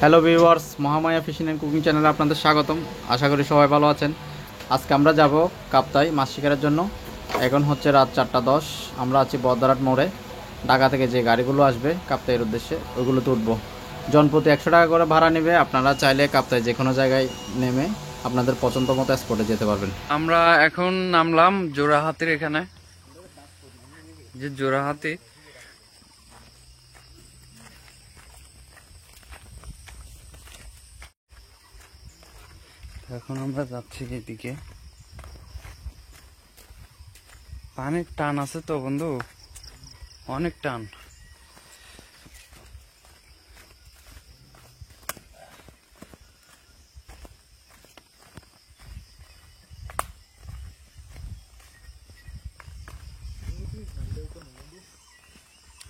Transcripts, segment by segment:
Hello viewers, Mahamaya fishing and cooking চ্যানেলে আপনাদের স্বাগতম। আশা করি সবাই ভালো আছেন। আজকে আমরা যাব কাপ্তাই মাছ শিকারের জন্য। এখন হচ্ছে রাত 4:10। আমরা আছি বদ্রাট মোড়ে। ঢাকা থেকে যে গাড়িগুলো আসবে কাপ্তাইয়ের উদ্দেশ্যে ওইগুলোতে উঠবো। জনপ্রতি 100 টাকা করে ভাড়া নেবে। আপনারা চাইলে কাপ্তাই যে কোনো জায়গায় নেমে আপনাদের পছন্দ মতো স্পটে যেতে পারবেন। আমরা এখন নামলাম জোড়াহাতির এখানে, যে জোড়াহাতি এখন আমরা যাচ্ছি এদিকে। পানির টান আছে তো বন্ধু, অনেক টান।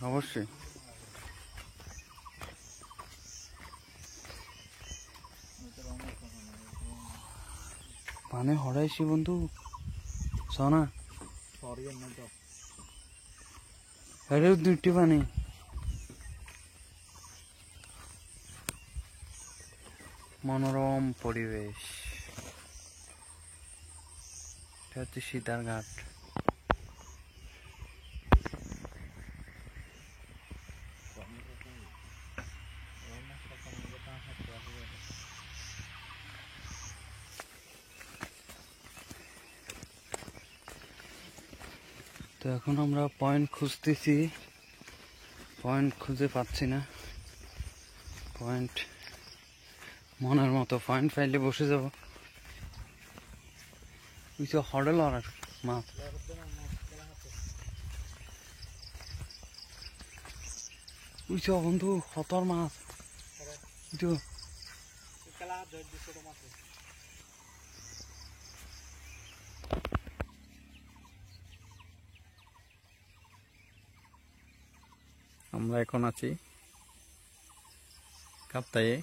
অবশ্যই পানি হরাইছি বন্ধু, সোনা দুইটি পানি। মনোরম পরিবেশ, এটা হচ্ছে সীতার ঘাট। তো এখন আমরা পয়েন্ট খুঁজতেছি, পয়েন্ট খুঁজে পাচ্ছি না। পয়েন্ট মনের মতো পয়েন্ট পাইলে বসে যাব। হডেল আর মাছ বুঝছো বন্ধু, হতর মাছ। আমরা এখন আছি কাপ্তাইয়ে।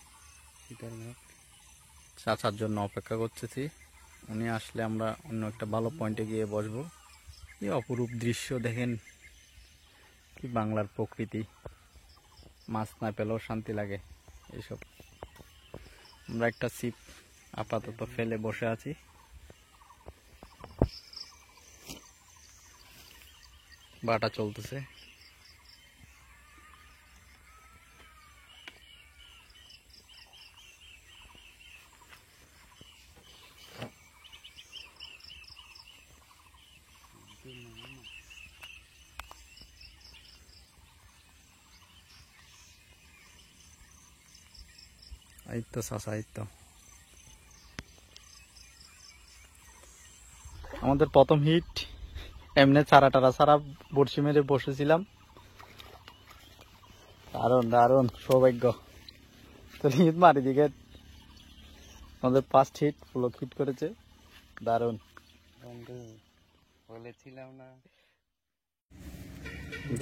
চাচার জন্য অপেক্ষা করতেছি। উনি আসলে আমরা অন্য একটা ভালো পয়েন্টে গিয়ে বসবো। এই অপরূপ দৃশ্য দেখেন, কি বাংলার প্রকৃতি। মাছ না পেলেও শান্তি লাগে এইসব। আমরা একটা ছিপ আপাতত ফেলে বসে আছি। বাটা চলতেছে। এই তো চাচা, এই তো আমাদের প্রথম হিট। এমনি ছাড়া টারা ছাড়া বড়শি মেরে বসেছিলাম। দারুণ দারুণ সৌভাগ্য। তো হিট মারি দিকে আমাদের ফার্স্ট হিট পুলক হিট করেছে। দারুণ বন্ধু, বলেছিলাম না।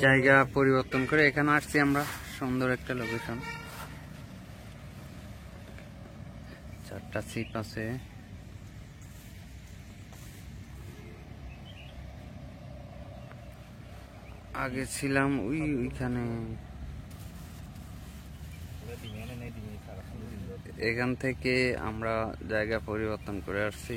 জায়গা পরিবর্তন করে এখানে আসছি আমরা। সুন্দর একটা লোকেশন, 4টা সিট আছে। আগে ছিলাম ওইখানে, এখান থেকে আমরা জায়গা পরিবর্তন করে আসছি।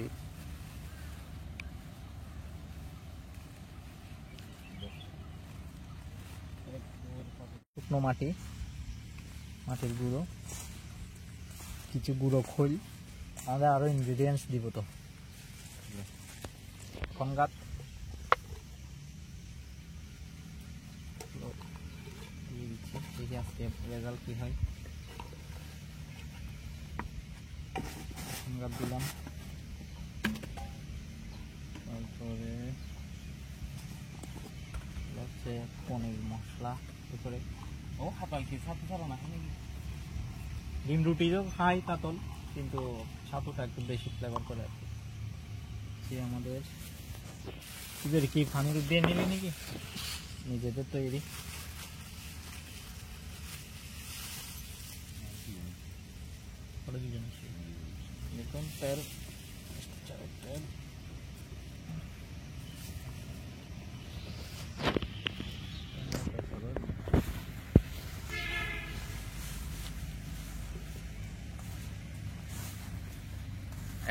শুকনো মাটি, মাটির গুঁড়ো, কিছু গুঁড়ো খোল, আমাদের আরো ইনগ্রিডিয়েন্টস দিব। তো ফনগাত আজকে রেজাল্ট কি হয়। ফনগাত দিলাম, তারপরে হচ্ছে পনির মশলা উপরে। ও হাতাল কি ছাতু ছাড়া না খানি ডিম রুটিও খাই কাতল, কিন্তু ছাতুটা একটু বেশি ফ্লেভার করে আর কি। আমাদের এদের কি পানির দিয়ে নিলি নাকি নিজেদের তৈরি। দেখুন তেল, তেল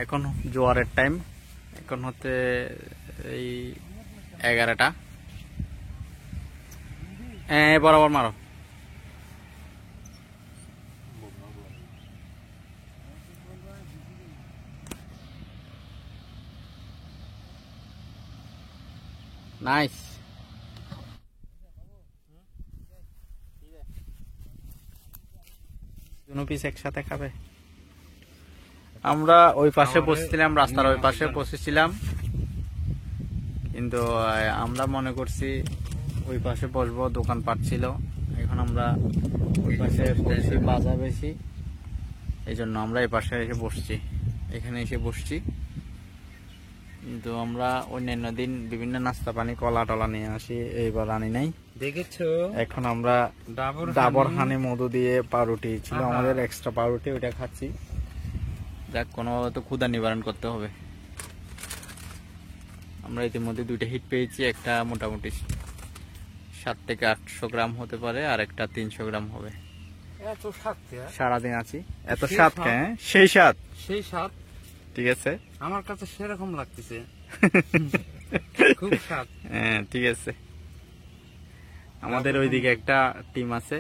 এখন জোয়ারের টাইম, এখন হচ্ছে এই 11টা। বরাবর মারো। নাইস। দুনো পিস একসাথে খাবে। আমরা ওই পাশে বসেছিলাম, রাস্তার ওই পাশে বসেছিলাম, কিন্তু আমরা মনে করছি ওই পাশে বসবো, দোকান পাচ্ছিল। এখন আমরা ওই পাশে বসছি, বাজার বেশি, এই জন্য আমরা এই পাশে এসে বসছি, এখানে এসে বসছি। কিন্তু আমরা অন্যান্য দিন বিভিন্ন নাস্তা পানি কলা টলা নিয়ে আসি, এইবার আনি নাই। দেখেছো, এখন আমরা ডাবর হানি মধু দিয়ে পাউরুটি ছিল আমাদের, এক্সট্রা পাউরুটি, ওইটা খাচ্ছি। যাক, কোনো তো ক্ষুধা নিবারণ করতে হবে। আমরা ইতিমধ্যে 2টা হিট পেয়েছি, একটা মোটামুটি 7 থেকে 800 গ্রাম হতে পারে, আর একটা 300 গ্রাম হবে। এত স্বাদ, সারাদিন আছি, এত স্বাদ কেন? সেই স্বাদ, সেই স্বাদ। ঠিক আছে, আমার কাছে সেরকম লাগতেছে, খুব স্বাদ। হ্যাঁ ঠিক আছে। আমাদের ওইদিকে একটা টিম আছে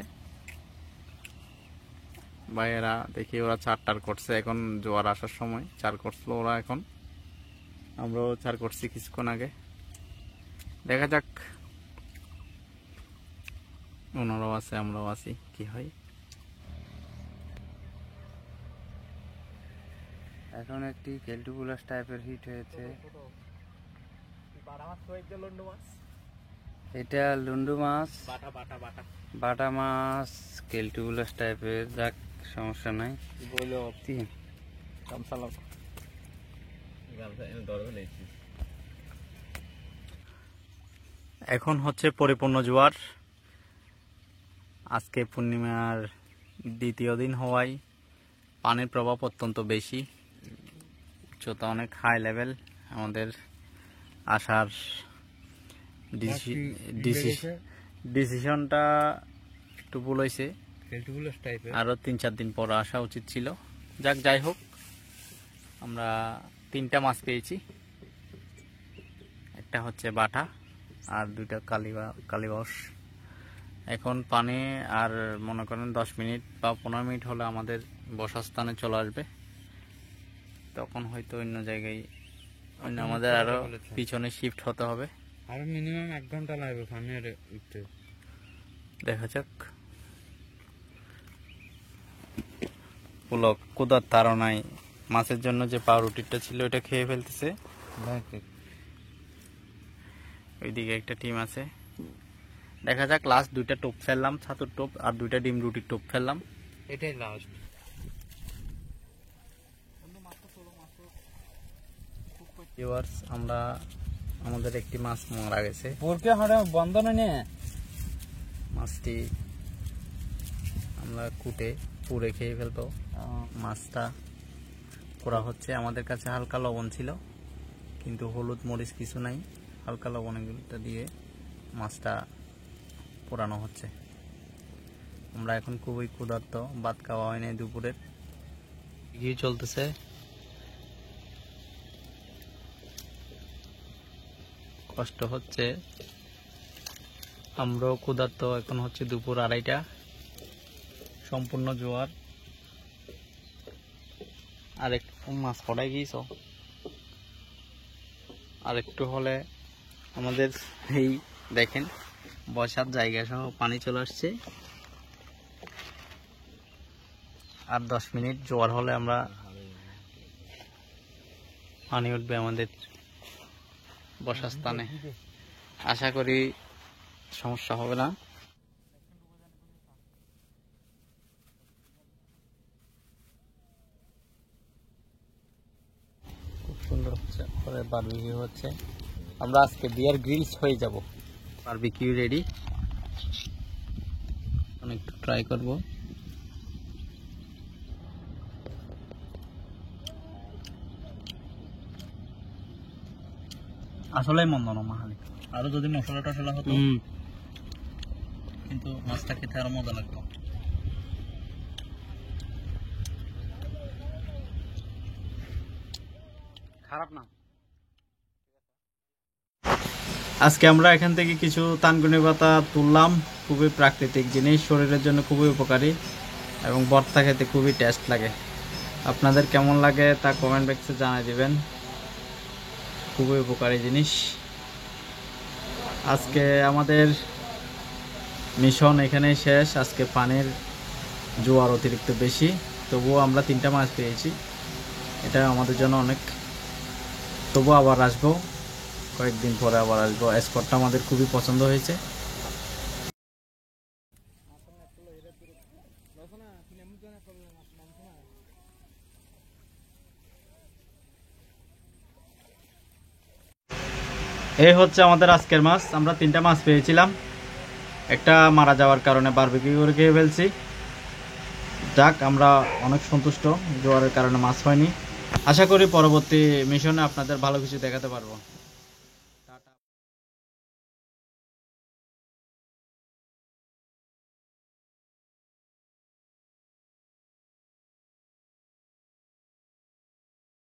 ভাইয়েরা, দেখি ওরা 4 করছে এখন, জোয়ার আসার সময় 4 করছিল ওরা, এখন আমরাও 4 করছি কিছুক্ষণ আগে। দেখা যাক, ওনারাও আছে আমরাও আছি, কি হয়। এখন একটি কেলটু প্লাস টাইপের হিট হয়েছে। এটা লুন্ডু মাছ, বাটা মাছ, কেলটু প্লাস টাইপের। যাক, সমস্যা নাই। এখন হচ্ছে পরিপূর্ণ জোয়ার। আজকে পূর্ণিমার 2য় দিন হওয়ায় পানির প্রভাব অত্যন্ত বেশি, উচ্চতা অনেক হাই লেভেল। আমাদের আসার ডিসিশনটা একটু ভুল হয়েছে, আরো 3-4 দিন পর আসা উচিত ছিল। যাক, যাই হোক, আমরা 3টা মাছ পেয়েছি, একটা হচ্ছে বাটা আর 2টা কালিবাস। এখন পানি আর মনে করেন 10 মিনিট বা 15 মিনিট হলে আমাদের বসার স্থানে চলে আসবে, তখন হয়তো অন্য জায়গায়, আমাদের আরো পিছনে শিফট হতে হবে, আরো মিনিমাম 1 ঘন্টা লাগবে পানি উঠতে। দেখা যাক। পুলক কুদার তাড়নায় মাছের জন্য যে পাউরুটিটা ছিল ওটা খেয়ে ফেলতেছে। ওইদিকে একটা টিম আছে, দেখা যাক। লাস্ট 2টা টোপ ফেললাম, ছাতুর টোপ, আর 2টা ডিম রুটির টোপ ফেললাম, এটাই লাস্ট। আমরা আমাদের একটি মাছ মারা গেছে, বন্ধনে নিয়ে মাছটি আমরা কুটে পুড়ে খেয়ে ফেলবো। মাছটা পোড়া হচ্ছে, আমাদের কাছে হালকা লবণ ছিল, কিন্তু হলুদ মরিচ কিছু নাই, হালকা লবণটা দিয়ে মাছটা পোড়ানো হচ্ছে। আমরা এখন খুবই ক্ষুধার্ত, ভাত খাওয়া হয়নি দুপুরের, ঘি চলতেছে। কষ্ট হচ্ছে, আমরাও ক্ষুধার্ত। এখন হচ্ছে দুপুর 2:30, সম্পূর্ণ জোয়ার। আর একটু মাছ পড়াই গিয়েছ, আর একটু হলে আমাদের এই দেখেন বসার জায়গা সহ পানি চলে আসছে। আর 10 মিনিট জোয়ার হলে আমরা পানি উঠবে আমাদের বসার স্থানে। আশা করি সমস্যা হবে না। খুব সুন্দর হচ্ছে, পরে বারবিকিউ হচ্ছে। আমরা আজকে বিয়ার গ্রিলস হয়ে যাব। বারবিকিউ রেডি, একটু ট্রাই করব। আসলে মন্দ না মাহালি, আরো যদি মশলা টশলা হতো কিন্তু মাছটা খেতে আরো মজা লাগতো। খারাপ না। আজকে আমরা এখান থেকে কিছু তানকুনি পাতা তুললাম, খুবই প্রাকৃতিক জিনিস, শরীরের জন্য খুবই উপকারী এবং ভর্তা খেতে খুবই টেস্ট লাগে। আপনাদের কেমন লাগে তা কমেন্ট বক্সে জানিয়ে দিবেন। খুবই উপকারী জিনিস। আজকে আমাদের মিশন এখানেই শেষ। আজকে পানির জোয়ার অতিরিক্ত বেশি, তবুও আমরা 3টা মাছ পেয়েছি, এটা আমাদের জন্য অনেক। তবুও আবার আসবো, কয়েকদিন পরে আবার আসবো। স্পটটা আমাদের খুবই পছন্দ হয়েছে। এই হচ্ছে আমাদের আজকের মাছ। আমরা 3টা মাছ পেয়েছিলাম, একটা মারা যাওয়ার কারণে বারবিকিউ করে খেয়ে ফেলছি। যাক, আমরা অনেক সন্তুষ্ট, জোয়ারের কারণে মাছ হয়নি। আশা করি পরবর্তী মিশনে আপনাদের ভালো কিছু দেখাতে পারবো।